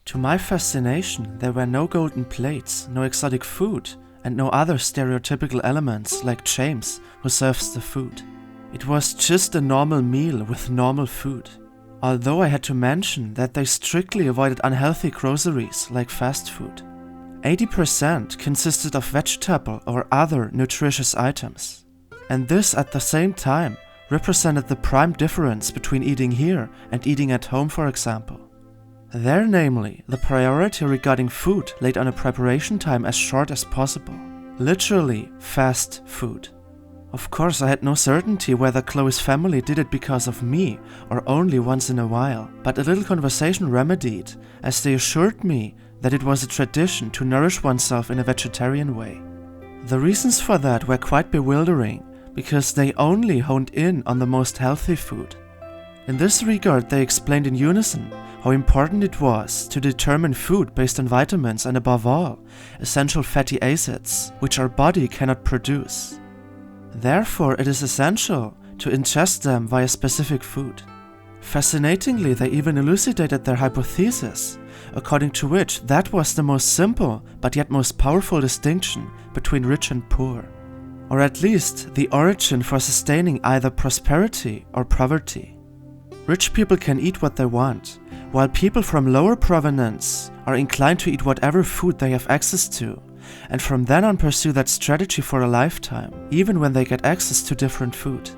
To my fascination, there were no golden plates, no exotic food, and no other stereotypical elements like James, who serves the food. It was just a normal meal with normal food. Although I had to mention that they strictly avoided unhealthy groceries like fast food. 80% consisted of vegetable or other nutritious items. And this at the same time represented the prime difference between eating here and eating at home, for example. There, namely, the priority regarding food laid on a preparation time as short as possible. Literally, fast food. Of course, I had no certainty whether Chloe's family did it because of me or only once in a while, but a little conversation remedied, as they assured me that it was a tradition to nourish oneself in a vegetarian way. The reasons for that were quite bewildering, because they only honed in on the most healthy food. In this regard, they explained in unison how important it was to determine food based on vitamins and, above all, essential fatty acids, which our body cannot produce. Therefore, it is essential to ingest them via specific food. Fascinatingly, they even elucidated their hypothesis, according to which that was the most simple but yet most powerful distinction between rich and poor, or at least the origin for sustaining either prosperity or poverty. Rich people can eat what they want, while people from lower provenance are inclined to eat whatever food they have access to, and from then on pursue that strategy for a lifetime, even when they get access to different food.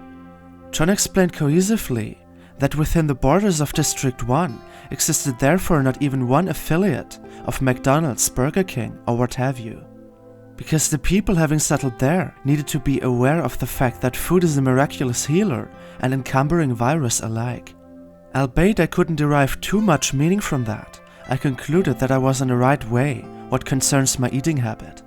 John explained cohesively that within the borders of District 1 existed therefore not even one affiliate of McDonald's, Burger King, or what have you. Because the people having settled there needed to be aware of the fact that food is a miraculous healer and encumbering virus alike. Albeit I couldn't derive too much meaning from that, I concluded that I was on the right way what concerns my eating habit.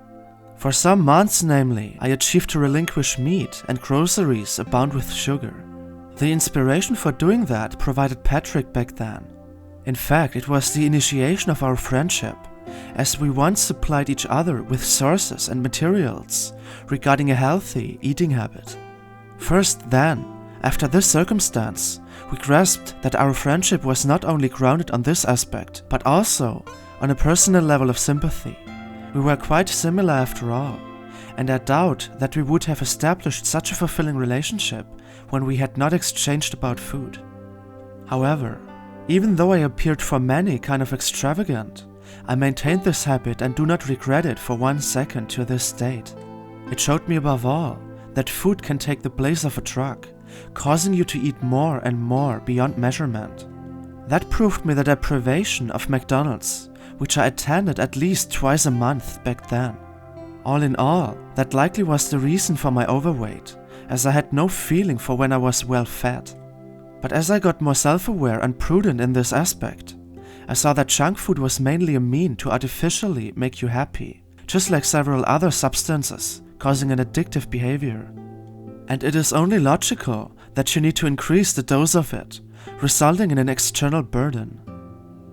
For some months, namely, I achieved to relinquish meat and groceries abound with sugar. The inspiration for doing that provided Patrick back then. In fact, it was the initiation of our friendship, as we once supplied each other with sources and materials regarding a healthy eating habit. First then, after this circumstance, we grasped that our friendship was not only grounded on this aspect, but also on a personal level of sympathy. We were quite similar after all, and I doubt that we would have established such a fulfilling relationship when we had not exchanged about food. However, even though I appeared for many kind of extravagant, I maintained this habit and do not regret it for 1 second to this date. It showed me above all that food can take the place of a drug, causing you to eat more and more beyond measurement. That proved me the deprivation of McDonald's, which I attended at least twice a month back then. All in all, that likely was the reason for my overweight, as I had no feeling for when I was well fed. But as I got more self-aware and prudent in this aspect, I saw that junk food was mainly a mean to artificially make you happy, just like several other substances, causing an addictive behavior. And it is only logical that you need to increase the dose of it, resulting in an external burden.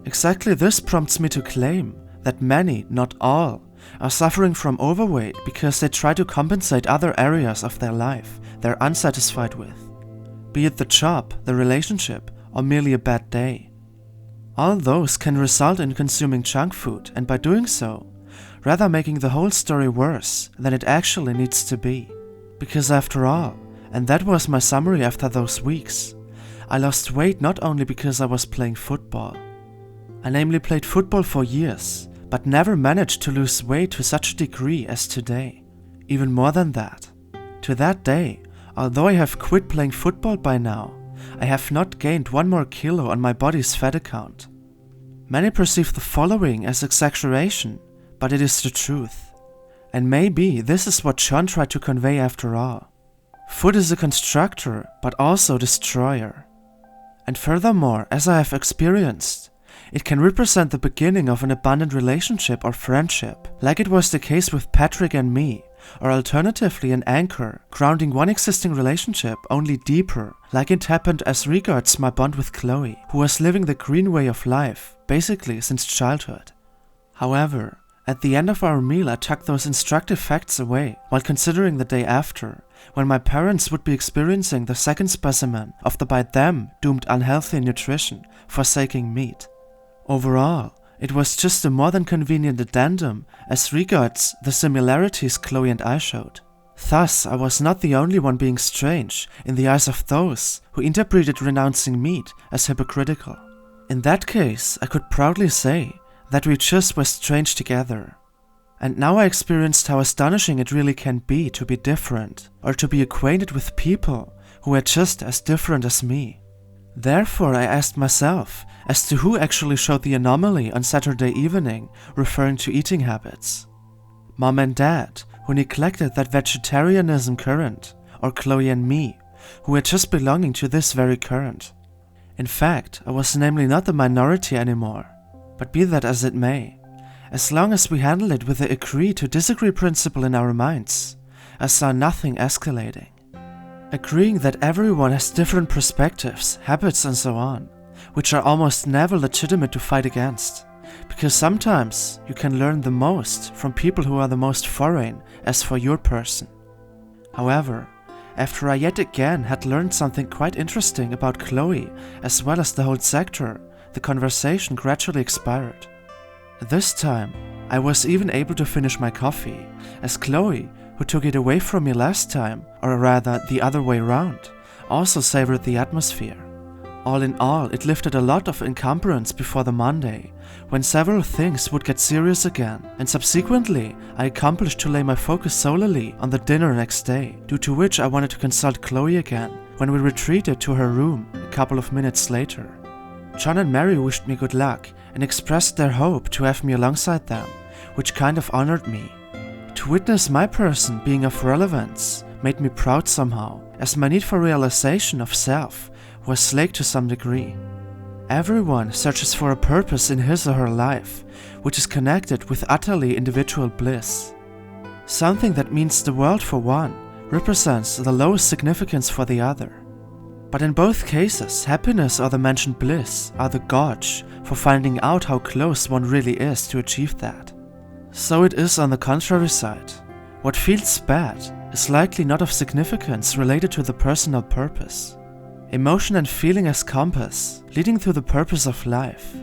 Exactly this prompts me to claim that many, not all, are suffering from overweight because they try to compensate other areas of their life they're unsatisfied with, be it the job, the relationship, or merely a bad day. All those can result in consuming junk food, and by doing so, rather making the whole story worse than it actually needs to be. Because after all, and that was my summary after those weeks, I lost weight not only because I was playing football. I namely played football for years, but never managed to lose weight to such a degree as today. Even more than that. To that day, although I have quit playing football by now, I have not gained 1 more kilo on my body's fat account. Many perceive the following as exaggeration, but it is the truth. And maybe this is what John tried to convey after all. Food is a constructor, but also destroyer. And furthermore, as I have experienced, it can represent the beginning of an abundant relationship or friendship, like it was the case with Patrick and me, or alternatively an anchor, grounding one existing relationship only deeper, like it happened as regards my bond with Chloe, who was living the green way of life, basically since childhood. However, at the end of our meal I tucked those instructive facts away, while considering the day after, when my parents would be experiencing the second specimen of the by them doomed unhealthy nutrition, forsaking meat. Overall, It was just a more than convenient addendum as regards the similarities Chloe and I showed. Thus, I was not the only one being strange in the eyes of those who interpreted renouncing meat as hypocritical. In that case, I could proudly say that we just were strange together. And now I experienced how astonishing it really can be to be different, or to be acquainted with people who are just as different as me. Therefore, I asked myself as to who actually showed the anomaly on Saturday evening referring to eating habits. Mom and Dad, who neglected that vegetarianism current, or Chloe and me, who were just belonging to this very current. In fact, I was namely not the minority anymore, but be that as it may, as long as we handled it with the agree to disagree principle in our minds, I saw nothing escalating. Agreeing that everyone has different perspectives, habits and so on, which are almost never legitimate to fight against, because sometimes you can learn the most from people who are the most foreign as for your person. However, after I yet again had learned something quite interesting about Chloe as well as the whole sector, the conversation gradually expired. This time, I was even able to finish my coffee, as Chloe, who took it away from me last time, or rather the other way round, also savored the atmosphere. All in all, it lifted a lot of encumbrance before the Monday, when several things would get serious again, and subsequently I accomplished to lay my focus solely on the dinner next day, due to which I wanted to consult Chloe again when we retreated to her room a couple of minutes later. John and Mary wished me good luck and expressed their hope to have me alongside them, which kind of honored me. To witness my person being of relevance made me proud somehow, as my need for realization of self was slaked to some degree. Everyone searches for a purpose in his or her life, which is connected with utterly individual bliss. Something that means the world for one represents the lowest significance for the other. But in both cases, happiness or the mentioned bliss are the gauge for finding out how close one really is to achieve that. So it is on the contrary side. What feels bad is likely not of significance related to the personal purpose. Emotion and feeling as compass, leading to the purpose of life.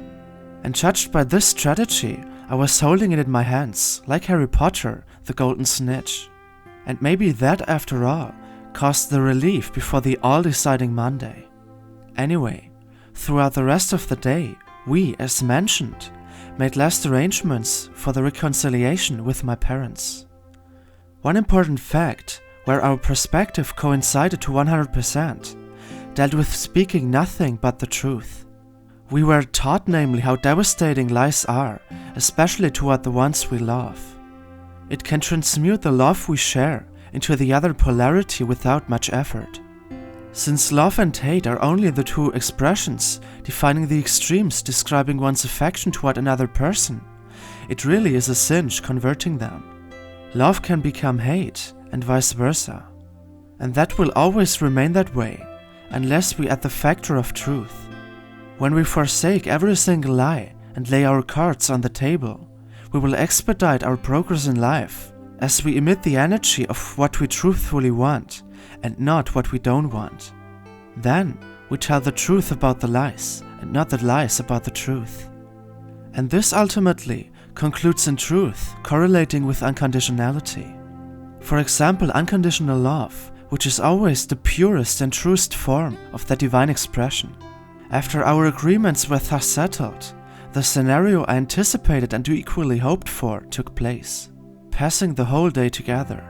And judged by this strategy, I was holding it in my hands, like Harry Potter, the golden snitch. And maybe that, after all, caused the relief before the all-deciding Monday. Anyway, throughout the rest of the day, we, as mentioned, made last arrangements for the reconciliation with my parents. One important fact, where our perspective coincided to 100%, dealt with speaking nothing but the truth. We were taught namely how devastating lies are, especially toward the ones we love. It can transmute the love we share into the other polarity without much effort. Since love and hate are only the two expressions defining the extremes describing one's affection toward another person, it really is a cinch converting them. Love can become hate and vice versa. And that will always remain that way, unless we add the factor of truth. When we forsake every single lie and lay our cards on the table, we will expedite our progress in life, as we emit the energy of what we truthfully want and not what we don't want. Then we tell the truth about the lies and not the lies about the truth. And this ultimately concludes in truth correlating with unconditionality. For example, unconditional love, which is always the purest and truest form of the divine expression. After our agreements were thus settled, the scenario I anticipated and equally hoped for took place. Passing the whole day together.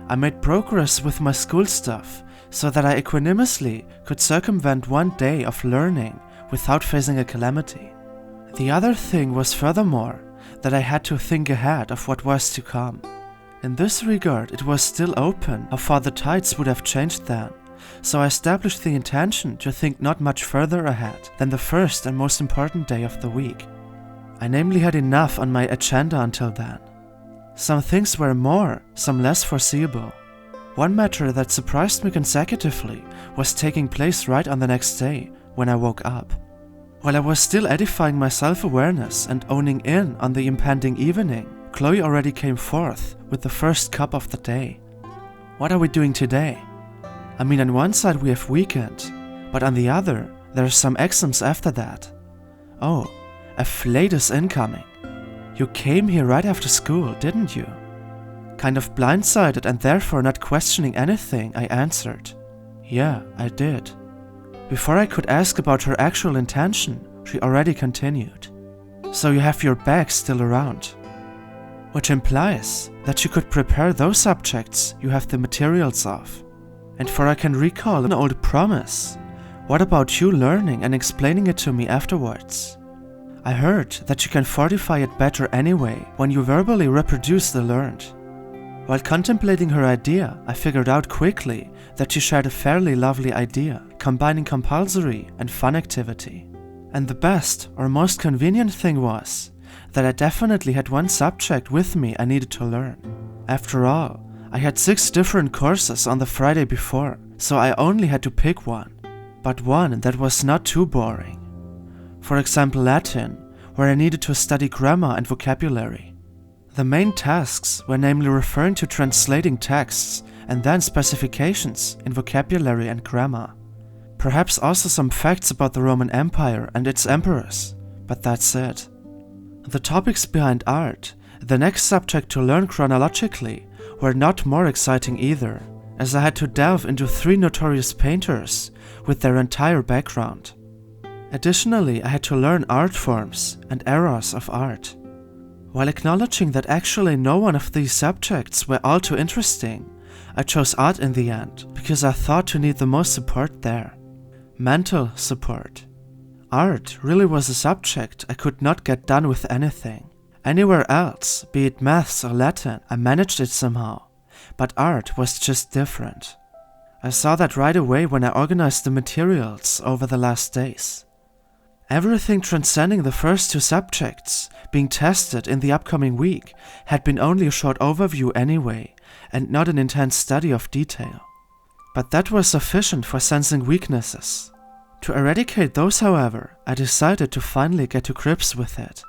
I made progress with my school stuff so that I equanimously could circumvent one day of learning without facing a calamity. The other thing was furthermore that I had to think ahead of what was to come. In this regard, it was still open how far the tides would have changed then, so I established the intention to think not much further ahead than the first and most important day of the week. I namely had enough on my agenda until then. Some things were more, some less foreseeable. One matter that surprised me consecutively was taking place right on the next day, when I woke up. While I was still edifying my self-awareness and owning in on the impending evening, Chloe already came forth with the first cup of the day. What are we doing today? I mean, on one side we have weekend, but on the other, there are some exams after that. Oh, A flight is incoming. You came here right after school, didn't you? Kind of blindsided and therefore not questioning anything, I answered. Yeah, I did. Before I could ask about her actual intention, she already continued. So you have your bag still around. Which implies that you could prepare those subjects you have the materials of. And for I can recall an old promise. What about you learning and explaining it to me afterwards? I heard that you can fortify it better anyway when you verbally reproduce the learned. While contemplating her idea, I figured out quickly that she shared a fairly lovely idea, combining compulsory and fun activity. And the best or most convenient thing was that I definitely had one subject with me I needed to learn. After all, I had 6 different courses on the Friday before, so I only had to pick one, but one that was not too boring. For example, Latin, where I needed to study grammar and vocabulary. The main tasks were namely referring to translating texts and then specifications in vocabulary and grammar. Perhaps also some facts about the Roman Empire and its emperors, but that's it. The topics behind art, the next subject to learn chronologically, were not more exciting either, as I had to delve into 3 notorious painters with their entire background. Additionally, I had to learn art forms and eras of art. While acknowledging that actually no one of these subjects were all too interesting, I chose art in the end because I thought to need the most support there. Mental support. Art really was a subject I could not get done with anything. Anywhere else, be it maths or Latin, I managed it somehow, but art was just different. I saw that right away when I organized the materials over the last days. Everything transcending the first 2 subjects being tested in the upcoming week had been only a short overview anyway, and not an intense study of detail. But that was sufficient for sensing weaknesses. To eradicate those, however, I decided to finally get to grips with it.